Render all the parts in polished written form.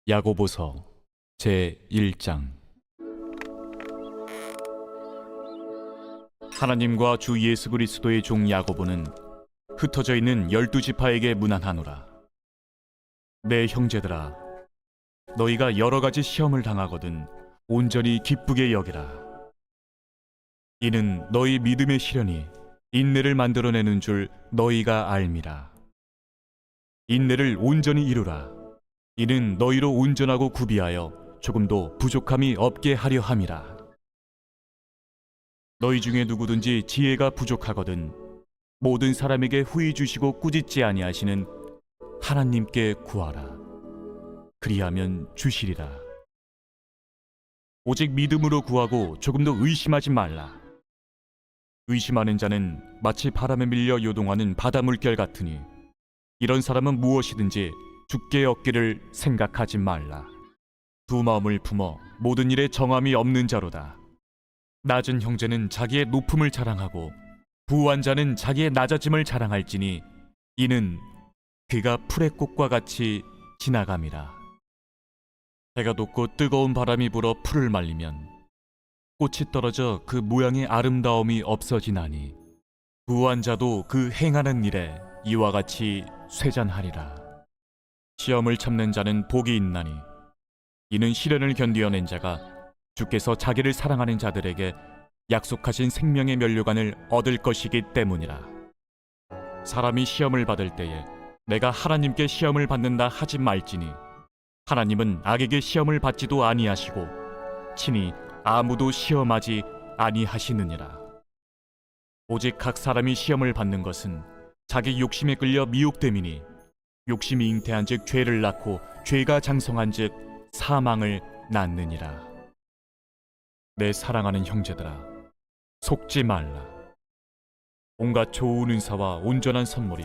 야고보서 제1장. 하나님과 주 예수 그리스도의 종 야고보는 흩어져 있는 12지파에게 문안하노라. 내 형제들아, 너희가 여러 가지 시험을 당하거든 온전히 기쁘게 여기라. 이는 너희 믿음의 시련이 인내를 만들어내는 줄 너희가 알미라. 인내를 온전히 이루라. 이는 너희로 온전하고 구비하여 조금도 부족함이 없게 하려 함이라. 너희 중에 누구든지 지혜가 부족하거든 모든 사람에게 후히 주시고 꾸짖지 아니하시는 하나님께 구하라. 그리하면 주시리라. 오직 믿음으로 구하고 조금도 의심하지 말라. 의심하는 자는 마치 바람에 밀려 요동하는 바다 물결 같으니 이런 사람은 무엇이든지 죽게 얻기를 생각하지 말라. 두 마음을 품어 모든 일에 정함이 없는 자로다. 낮은 형제는 자기의 높음을 자랑하고 부한 자는 자기의 낮아짐을 자랑할지니 이는 그가 풀의 꽃과 같이 지나감이라. 해가 돋고 뜨거운 바람이 불어 풀을 말리면 꽃이 떨어져 그 모양의 아름다움이 없어지나니 부한 자도 그 행하는 일에 이와 같이 쇠잔하리라. 시험을 참는 자는 복이 있나니 이는 시련을 견디어낸 자가 주께서 자기를 사랑하는 자들에게 약속하신 생명의 면류관을 얻을 것이기 때문이라. 사람이 시험을 받을 때에 내가 하나님께 시험을 받는다 하지 말지니 하나님은 악에게 시험을 받지도 아니하시고 친히 아무도 시험하지 아니하시느니라. 오직 각 사람이 시험을 받는 것은 자기 욕심에 끌려 미혹됨이니 욕심이 잉태한즉 죄를 낳고 죄가 장성한즉 사망을 낳느니라. 내 사랑하는 형제들아, 속지 말라. 온갖 좋은 은사와 온전한 선물이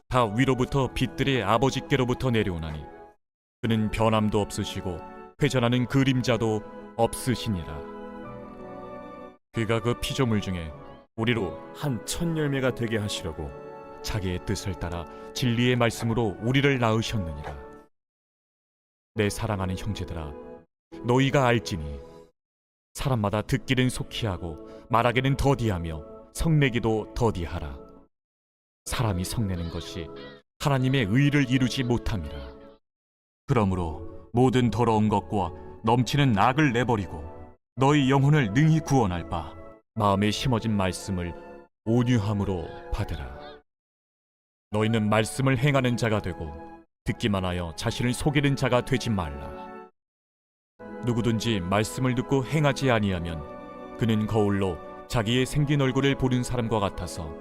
다 위로부터 빛들의 아버지께로부터 내려오나니 그는 변함도 없으시고 회전하는 그림자도 없으시니라. 그가 그 피조물 중에 우리로 한 첫 열매가 되게 하시려고 자기의 뜻을 따라 진리의 말씀으로 우리를 낳으셨느니라. 내 사랑하는 형제들아, 너희가 알지니 사람마다 듣기는 속히 하고 말하기는 더디하며 성내기도 더디하라. 사람이 성내는 것이 하나님의 의를 이루지 못함이라. 그러므로 모든 더러운 것과 넘치는 악을 내버리고 너희 영혼을 능히 구원할 바 마음에 심어진 말씀을 온유함으로 받으라. 너희는 말씀을 행하는 자가 되고 듣기만 하여 자신을 속이는 자가 되지 말라. 누구든지 말씀을 듣고 행하지 아니하면 그는 거울로 자기의 생긴 얼굴을 보는 사람과 같아서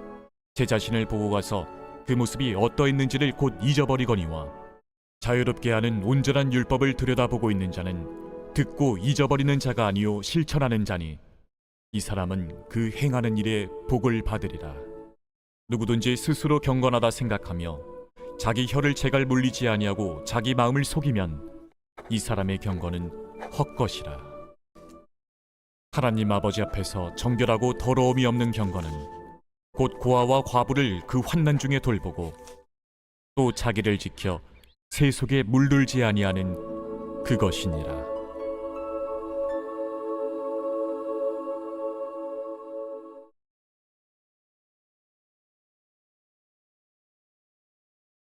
제 자신을 보고 가서 그 모습이 어떠했는지를 곧 잊어버리거니와 자유롭게 하는 온전한 율법을 들여다보고 있는 자는 듣고 잊어버리는 자가 아니요 실천하는 자니 이 사람은 그 행하는 일에 복을 받으리라. 누구든지 스스로 경건하다 생각하며 자기 혀를 제갈 물리지 아니하고 자기 마음을 속이면 이 사람의 경건은 헛것이라. 하나님 아버지 앞에서 정결하고 더러움이 없는 경건은 곧 고아와 과부를 그 환난 중에 돌보고 또 자기를 지켜 새 속에 물들지 아니하는 그것이니라.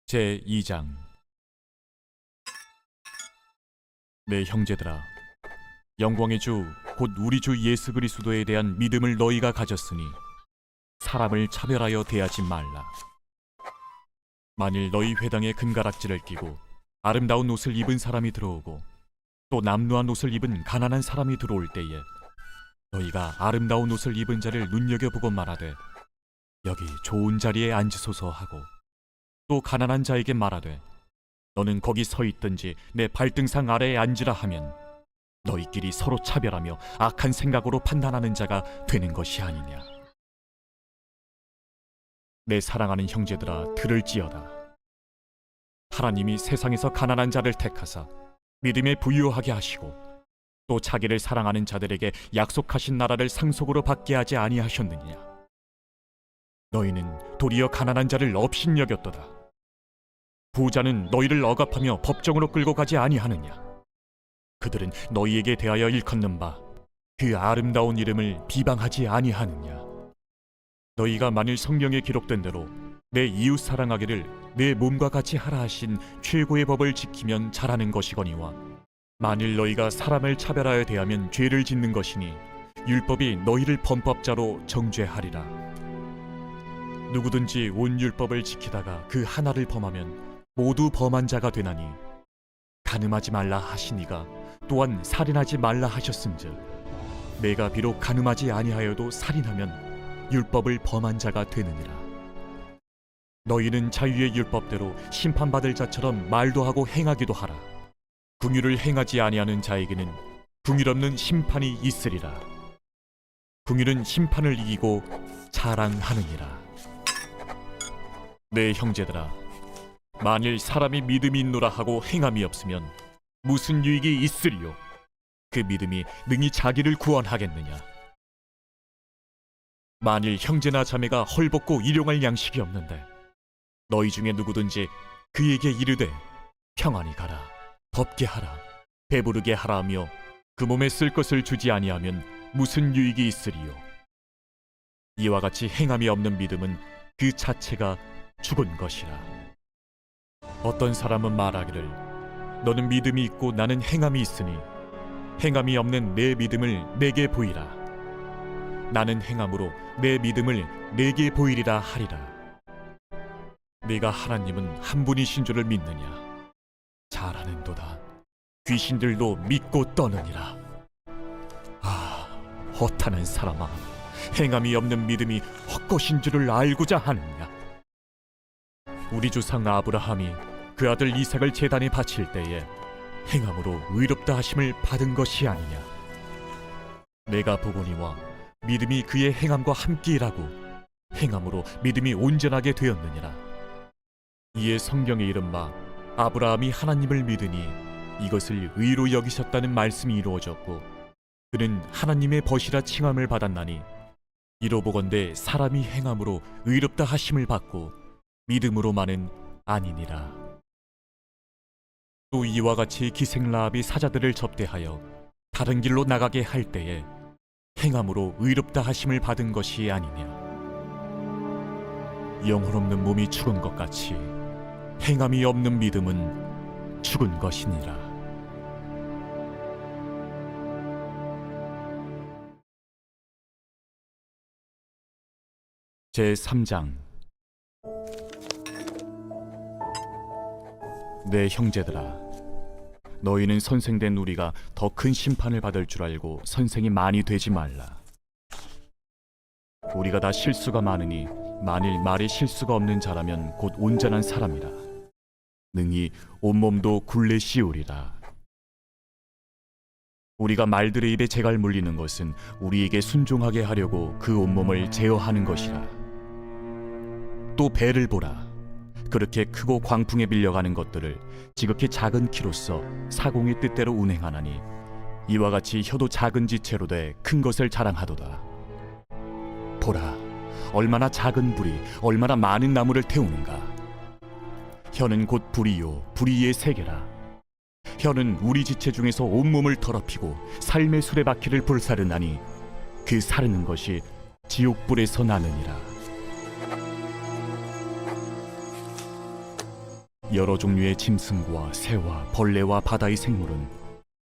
제2장. 내 형제들아, 영광의 주 곧 우리 주 예수 그리스도에 대한 믿음을 너희가 가졌으니 사람을 차별하여 대하지 말라. 만일 너희 회당에 금가락지를 끼고 아름다운 옷을 입은 사람이 들어오고 또 남루한 옷을 입은 가난한 사람이 들어올 때에 너희가 아름다운 옷을 입은 자를 눈여겨보고 말하되 여기 좋은 자리에 앉으소서 하고 또 가난한 자에게 말하되 너는 거기 서 있든지 내 발등상 아래에 앉으라 하면 너희끼리 서로 차별하며 악한 생각으로 판단하는 자가 되는 것이 아니냐. 내 사랑하는 형제들아, 들을지어다. 하나님이 세상에서 가난한 자를 택하사 믿음에 부유하게 하시고 또 자기를 사랑하는 자들에게 약속하신 나라를 상속으로 받게 하지 아니하셨느냐. 너희는 도리어 가난한 자를 업신여겼도다. 부자는 너희를 억압하며 법정으로 끌고 가지 아니하느냐. 그들은 너희에게 대하여 일컫는 바 그 아름다운 이름을 비방하지 아니하느냐. 너희가 만일 성경에 기록된 대로 내 이웃 사랑하기를 내 몸과 같이 하라 하신 최고의 법을 지키면 잘하는 것이거니와, 만일 너희가 사람을 차별하여 대하면 죄를 짓는 것이니 율법이 너희를 범법자로 정죄하리라. 누구든지 온 율법을 지키다가 그 하나를 범하면 모두 범한 자가 되나니, 간음하지 말라 하시니가 또한 살인하지 말라 하셨은즉 내가 비록 간음하지 아니하여도 살인하면 율법을 범한 자가 되느니라. 너희는 자유의 율법대로 심판받을 자처럼 말도 하고 행하기도 하라. 긍휼을 행하지 아니하는 자에게는 긍휼 없는 심판이 있으리라. 긍휼은 심판을 이기고 자랑하느니라. 내 형제들아, 만일 사람이 믿음이 있노라 하고 행함이 없으면 무슨 유익이 있으리요? 그 믿음이 능히 자기를 구원하겠느냐? 만일 형제나 자매가 헐벗고 일용할 양식이 없는데 너희 중에 누구든지 그에게 이르되 평안히 가라, 덥게 하라, 배부르게 하라 하며 그 몸에 쓸 것을 주지 아니하면 무슨 유익이 있으리요? 이와 같이 행함이 없는 믿음은 그 자체가 죽은 것이라. 어떤 사람은 말하기를 너는 믿음이 있고 나는 행함이 있으니 행함이 없는 내 믿음을 내게 보이라. 나는 행함으로 내 믿음을 내게 보이리라 하리라. 네가 하나님은 한 분이신 줄을 믿느냐? 잘하는도다. 귀신들도 믿고 떠느니라. 아, 허탄한 사람아, 행함이 없는 믿음이 헛것인 줄을 알고자 하느냐? 우리 조상 아브라함이 그 아들 이삭을 제단에 바칠 때에 행함으로 의롭다 하심을 받은 것이 아니냐? 내가 보거니와 믿음이 그의 행함과 함께 일하고 행함으로 믿음이 온전하게 되었느니라. 이에 성경에 이른 바 아브라함이 하나님을 믿으니 이것을 의로 여기셨다는 말씀이 이루어졌고, 그는 하나님의 벗이라 칭함을 받았나니 이로 보건대 사람이 행함으로 의롭다 하심을 받고 믿음으로만은 아니니라. 또 이와 같이 기생라합이 사자들을 접대하여 다른 길로 나가게 할 때에 행함으로 의롭다 하심을 받은 것이 아니냐. 영혼 없는 몸이 죽은 것 같이 행함이 없는 믿음은 죽은 것이니라. 제3장. 내 형제들아, 너희는 선생된 우리가 더 큰 심판을 받을 줄 알고 선생이 많이 되지 말라. 우리가 다 실수가 많으니 만일 말에 실수가 없는 자라면 곧 온전한 사람이라. 능히 온몸도 굴레 씌우리라. 우리가 말들의 입에 재갈 물리는 것은 우리에게 순종하게 하려고 그 온몸을 제어하는 것이라. 또 배를 보라. 그렇게 크고 광풍에 밀려가는 것들을 지극히 작은 키로서 사공의 뜻대로 운행하나니 이와 같이 혀도 작은 지체로 돼 큰 것을 자랑하도다. 보라, 얼마나 작은 불이 얼마나 많은 나무를 태우는가. 혀는 곧 불이요 불이의 세계라. 혀는 우리 지체 중에서 온몸을 더럽히고 삶의 수레바퀴를 불사르나니 그 사르는 것이 지옥불에서 나느니라. 여러 종류의 짐승과 새와 벌레와 바다의 생물은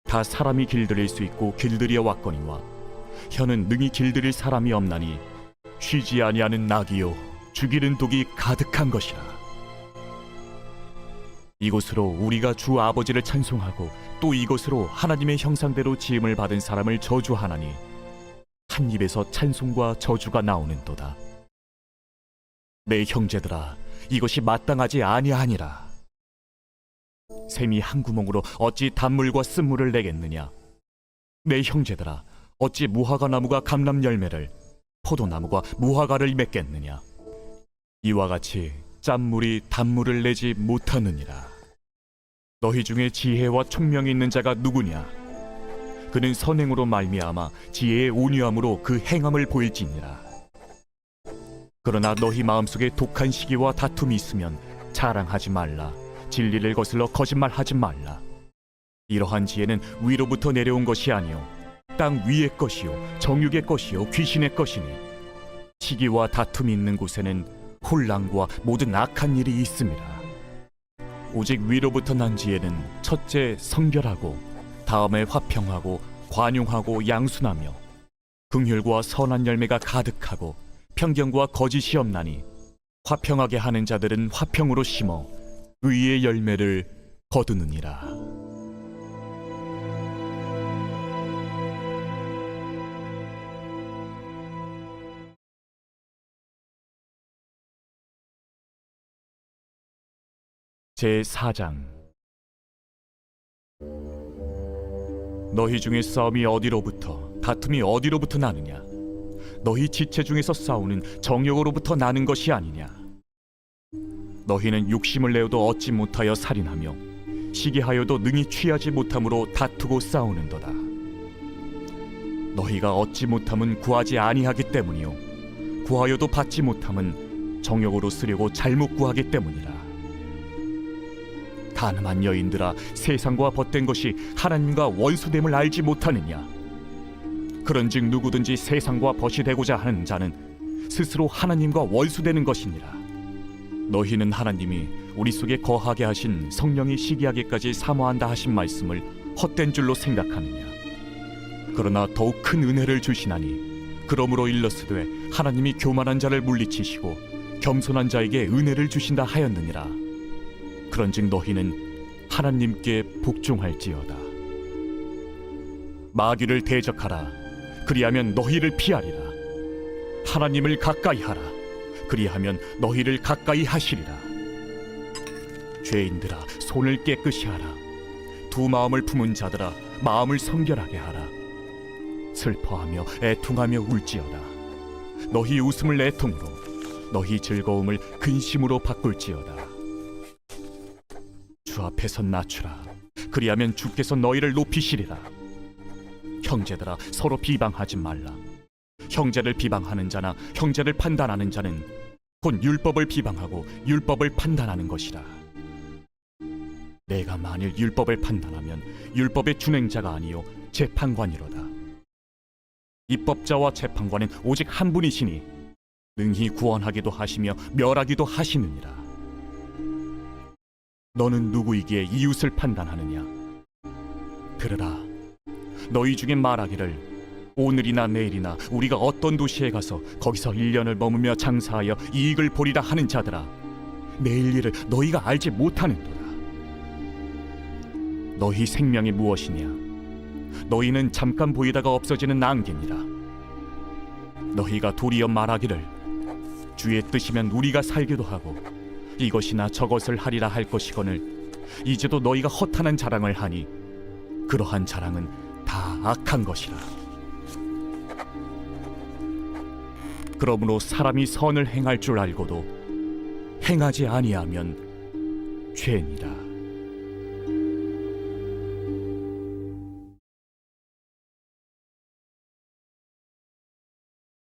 다 사람이 길들일 수 있고 길들여 왔거니와 혀는 능히 길들일 사람이 없나니 쉬지 아니하는 낙이요 죽이는 독이 가득한 것이라. 이곳으로 우리가 주 아버지를 찬송하고 또 이곳으로 하나님의 형상대로 지음을 받은 사람을 저주하나니 한 입에서 찬송과 저주가 나오는도다. 내 형제들아, 이것이 마땅하지 아니하니라. 샘이 한 구멍으로 어찌 단물과 쓴물을 내겠느냐? 내 형제들아, 어찌 무화과 나무가 감람 열매를, 포도나무가 무화과를 맺겠느냐? 이와 같이 짠물이 단물을 내지 못하느니라. 너희 중에 지혜와 총명이 있는 자가 누구냐? 그는 선행으로 말미암아 지혜의 온유함으로 그 행함을 보일지니라. 그러나 너희 마음속에 독한 시기와 다툼이 있으면 자랑하지 말라. 진리를 거슬러 거짓말하지 말라. 이러한 지혜는 위로부터 내려온 것이 아니요 땅 위의 것이요 정육의 것이요 귀신의 것이니 시기와 다툼이 있는 곳에는 혼란과 모든 악한 일이 있습니다. 오직 위로부터 난 지혜는 첫째 성결하고 다음에 화평하고 관용하고 양순하며 긍휼과 선한 열매가 가득하고 편견과 거짓이 없나니 화평하게 하는 자들은 화평으로 심어 의의 열매를 거두느니라. 제4장. 너희 중에 싸움이 어디로부터 다툼이 어디로부터 나느냐? 너희 지체 중에서 싸우는 정욕으로부터 나는 것이 아니냐? 너희는 욕심을 내어도 얻지 못하여 살인하며 시기하여도 능히 취하지 못함으로 다투고 싸우는도다. 너희가 얻지 못함은 구하지 아니하기 때문이요 구하여도 받지 못함은 정욕으로 쓰려고 잘못 구하기 때문이라. 가늠한 여인들아, 세상과 벗된 것이 하나님과 원수됨을 알지 못하느냐? 그런즉 누구든지 세상과 벗이 되고자 하는 자는 스스로 하나님과 원수되는 것이니라. 너희는 하나님이 우리 속에 거하게 하신 성령이 시기하기까지 사모한다 하신 말씀을 헛된 줄로 생각하느냐? 그러나 더욱 큰 은혜를 주시나니 그러므로 일렀으되 하나님이 교만한 자를 물리치시고 겸손한 자에게 은혜를 주신다 하였느니라. 그런즉 너희는 하나님께 복종할지어다. 마귀를 대적하라. 그리하면 너희를 피하리라. 하나님을 가까이 하라. 그리하면 너희를 가까이 하시리라. 죄인들아, 손을 깨끗이 하라. 두 마음을 품은 자들아, 마음을 성결하게 하라. 슬퍼하며 애통하며 울지어다. 너희 웃음을 애통으로, 너희 즐거움을 근심으로 바꿀지어다. 주 앞에서 낮추라. 그리하면 주께서 너희를 높이시리라. 형제들아, 서로 비방하지 말라. 형제를 비방하는 자나 형제를 판단하는 자는 곧 율법을 비방하고 율법을 판단하는 것이라. 내가 만일 율법을 판단하면 율법의 준행자가 아니요 재판관이로다. 입법자와 재판관은 오직 한 분이시니 능히 구원하기도 하시며 멸하기도 하시느니라. 너는 누구이기에 이웃을 판단하느냐? 들으라. 너희 중에 말하기를 오늘이나 내일이나 우리가 어떤 도시에 가서 거기서 1년을 머무며 장사하여 이익을 보리라 하는 자들아, 내일 일을 너희가 알지 못하는도다. 너희 생명이 무엇이냐? 너희는 잠깐 보이다가 없어지는 안개니라. 너희가 도리어 말하기를 주의 뜻이면 우리가 살기도 하고 이것이나 저것을 하리라 할 것이거늘 이제도 너희가 허탄한 자랑을 하니 그러한 자랑은 다 악한 것이라. 그러므로 사람이 선을 행할 줄 알고도 행하지 아니하면 죄니라.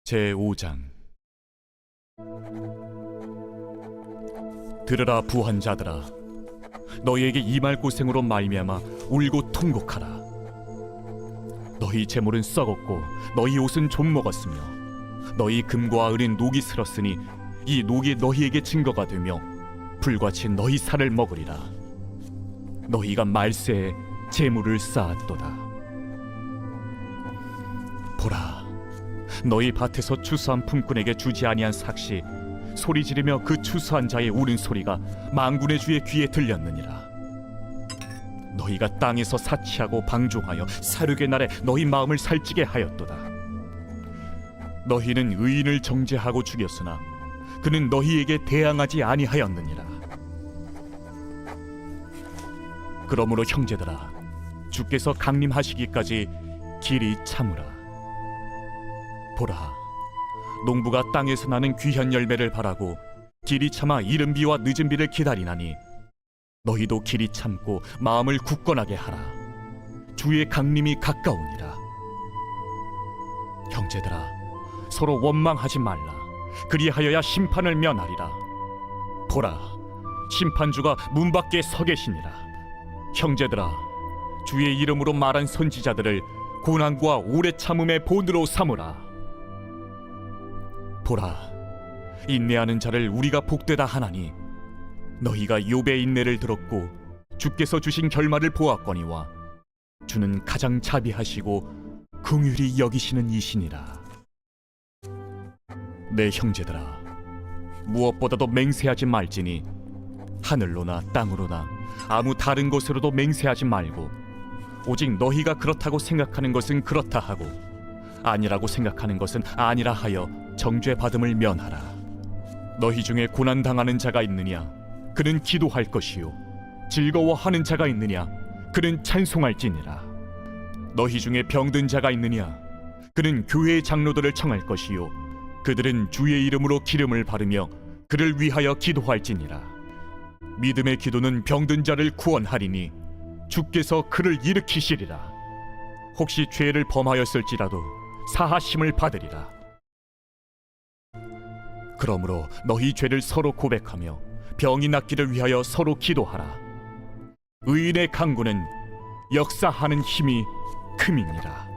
제5장. 들으라 부한 자들아, 너희에게 임할 고생으로 말미암아 울고 통곡하라. 너희 재물은 썩었고 너희 옷은 좀 먹었으며 너희 금과 은은 녹이 슬었으니 이 녹이 너희에게 증거가 되며 불같이 너희 살을 먹으리라. 너희가 말세에 재물을 쌓았도다. 보라, 너희 밭에서 추수한 품꾼에게 주지 아니한 삭시 소리 지르며 그 추수한 자의 우는 소리가 만군의 주의 귀에 들렸느니라. 너희가 땅에서 사치하고 방종하여 사륙의 날에 너희 마음을 살찌게 하였도다. 너희는 의인을 정죄하고 죽였으나 그는 너희에게 대항하지 아니하였느니라. 그러므로 형제들아, 주께서 강림하시기까지 길이 참으라. 보라, 농부가 땅에서 나는 귀한 열매를 바라고 길이 참아 이른 비와 늦은 비를 기다리나니 너희도 길이 참고 마음을 굳건하게 하라. 주의 강림이 가까우니라. 형제들아, 서로 원망하지 말라. 그리하여야 심판을 면하리라. 보라, 심판주가 문 밖에 서 계시니라. 형제들아, 주의 이름으로 말한 선지자들을 고난과 오래 참음의 본으로 삼으라. 보라, 인내하는 자를 우리가 복되다 하나니 너희가 욥의 인내를 들었고 주께서 주신 결말을 보았거니와 주는 가장 자비하시고 긍휼히 여기시는 이시니라. 내 형제들아, 무엇보다도 맹세하지 말지니 하늘로나 땅으로나 아무 다른 곳으로도 맹세하지 말고 오직 너희가 그렇다고 생각하는 것은 그렇다 하고 아니라고 생각하는 것은 아니라 하여 정죄 받음을 면하라. 너희 중에 고난 당하는 자가 있느냐? 그는 기도할 것이요 즐거워하는 자가 있느냐? 그는 찬송할지니라. 너희 중에 병든 자가 있느냐? 그는 교회의 장로들을 청할 것이요 그들은 주의 이름으로 기름을 바르며 그를 위하여 기도할지니라. 믿음의 기도는 병든 자를 구원하리니 주께서 그를 일으키시리라. 혹시 죄를 범하였을지라도 사하심을 받으리라. 그러므로 너희 죄를 서로 고백하며 병이 낫기를 위하여 서로 기도하라. 의인의 강구는 역사하는 힘이 큼이니라.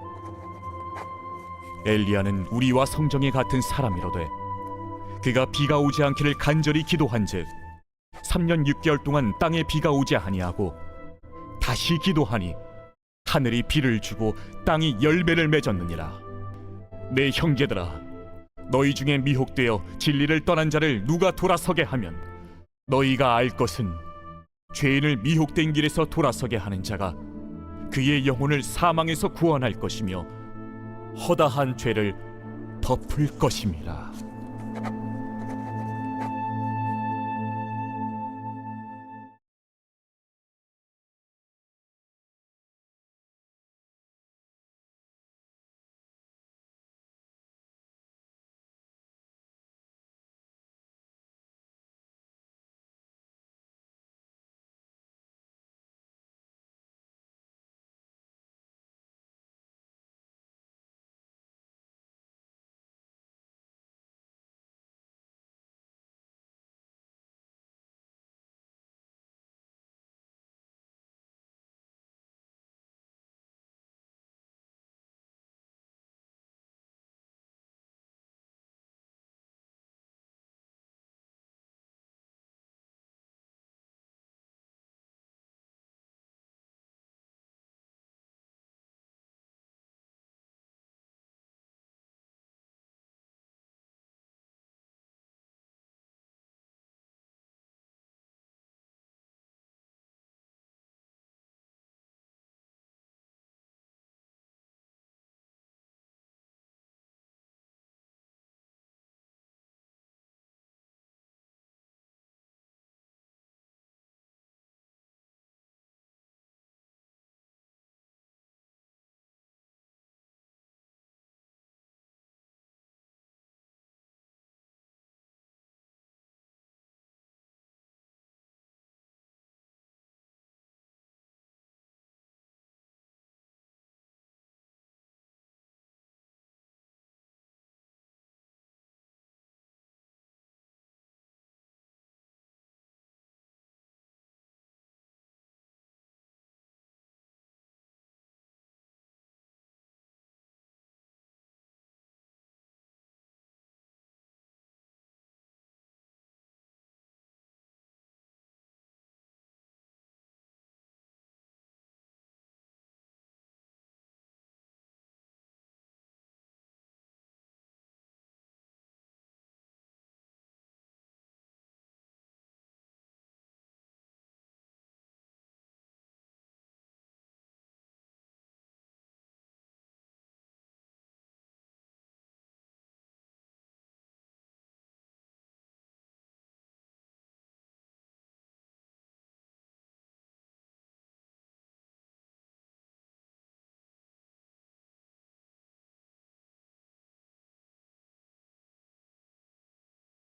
엘리야는 우리와 성정에 같은 사람이로되 그가 비가 오지 않기를 간절히 기도한즉 3년 6개월 동안 땅에 비가 오지 아니하고 다시 기도하니 하늘이 비를 주고 땅이 열매를 맺었느니라. 내 형제들아, 너희 중에 미혹되어 진리를 떠난 자를 누가 돌아서게 하면 너희가 알 것은 죄인을 미혹된 길에서 돌아서게 하는 자가 그의 영혼을 사망에서 구원할 것이며 허다한 죄를 덮을 것임이라.